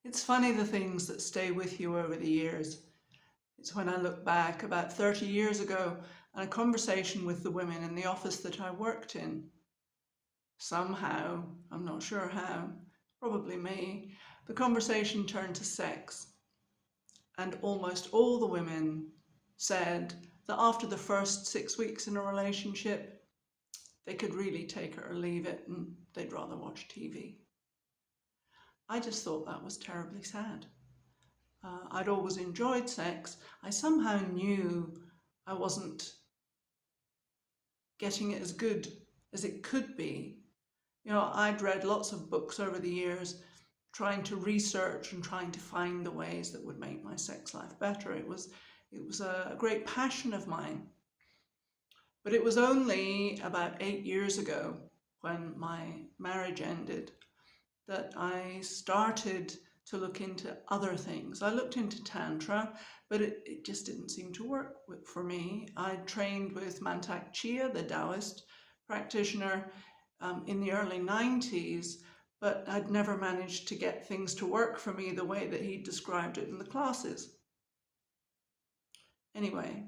It's funny the things that stay with you over the years. It's when I look back about 30 years ago and a conversation with the women in the office that I worked in. Somehow, I'm not sure how, probably me, the conversation turned to sex. And almost all the women said that after the first 6 weeks in a relationship, they could really take it or leave it and they'd rather watch TV. I just thought that was terribly sad. I'd always enjoyed sex. I somehow knew I wasn't getting it as good as it could be. I'd read lots of books over the years trying to research and trying to find the ways that would make my sex life better. It was a great passion of mine. But it was only about 8 years ago, when my marriage ended, that I started to look into other things. I looked into Tantra, but it just didn't seem to work for me. I trained with Mantak Chia, the Taoist practitioner, in the early 90s, but I'd never managed to get things to work for me the way that he described it in the classes. Anyway,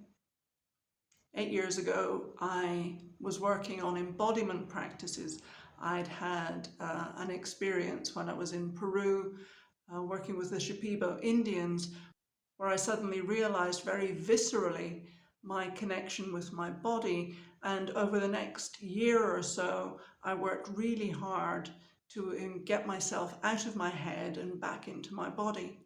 8 years ago, I was working on embodiment practices. I'd had an experience when I was in Peru working with the Shipibo Indians, where I suddenly realized very viscerally my connection with my body. And over the next year or so, I worked really hard to get myself out of my head and back into my body.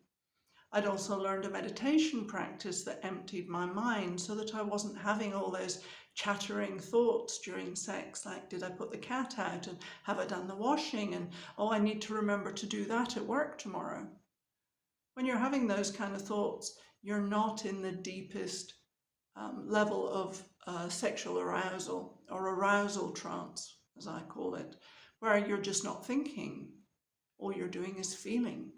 I'd also learned a meditation practice that emptied my mind so that I wasn't having all those chattering thoughts during sex, like, did I put the cat out, and have I done the washing, and oh, I need to remember to do that at work tomorrow. When you're having those kind of thoughts, you're not in the deepest level of sexual arousal, or arousal trance, as I call it, where you're just not thinking. All you're doing is feeling.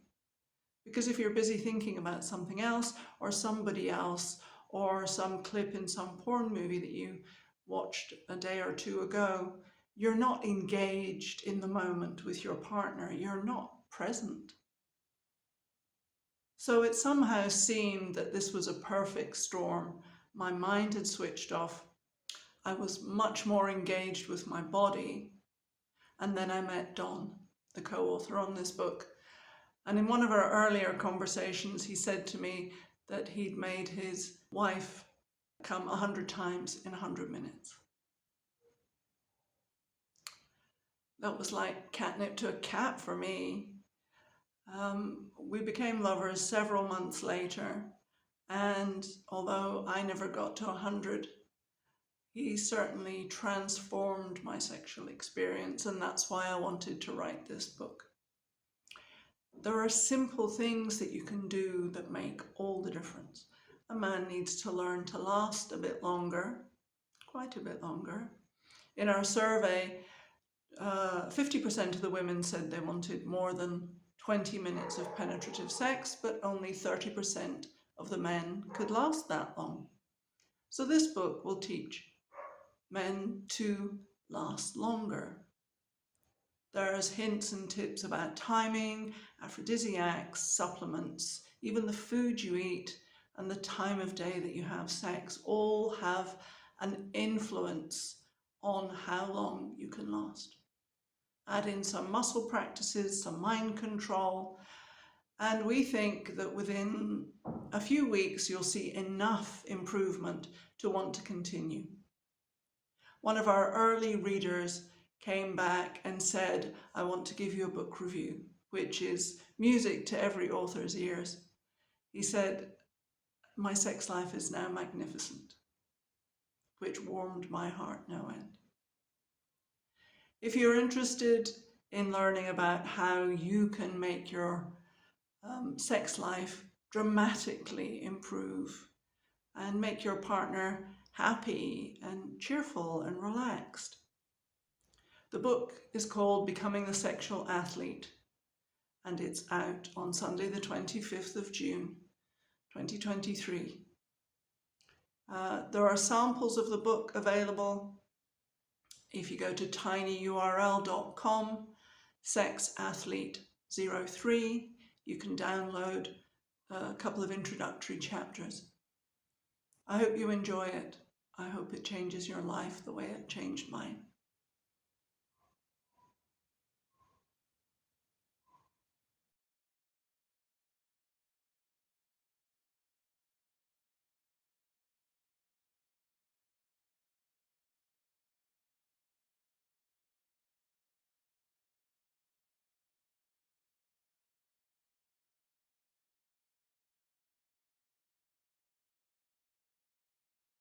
Because if you're busy thinking about something else or somebody else or some clip in some porn movie that you watched a day or two ago, you're not engaged in the moment with your partner. You're not present. So it somehow seemed that this was a perfect storm. My mind had switched off. I was much more engaged with my body. And then I met Don, the co-author on this book. And in one of our earlier conversations, he said to me that he'd made his wife come 100 times in 100 minutes. That was like catnip to a cat for me. We became lovers several months later, and although I never got to 100, he certainly transformed my sexual experience, and that's why I wanted to write this book. There are simple things that you can do that make all the difference. A man needs to learn to last a bit longer, quite a bit longer. In our survey, 50% of the women said they wanted more than 20 minutes of penetrative sex, but only 30% of the men could last that long. So this book will teach men to last longer. There's hints and tips about timing, aphrodisiacs, supplements, even the food you eat and the time of day that you have sex all have an influence on how long you can last. Add in some muscle practices, some mind control, and we think that within a few weeks you'll see enough improvement to want to continue. One of our early readers came back and said, I want to give you a book review, which is music to every author's ears. He said, my sex life is now magnificent, which warmed my heart no end. If you're interested in learning about how you can make your sex life dramatically improve and make your partner happy and cheerful and relaxed, the book is called Becoming the Sexual Athlete, and it's out on Sunday the 25th of June 2023. There are samples of the book available if you go to tinyurl.com/sexathlete03. you can download a couple of introductory chapters. I hope you enjoy it. I hope it changes your life the way it changed mine.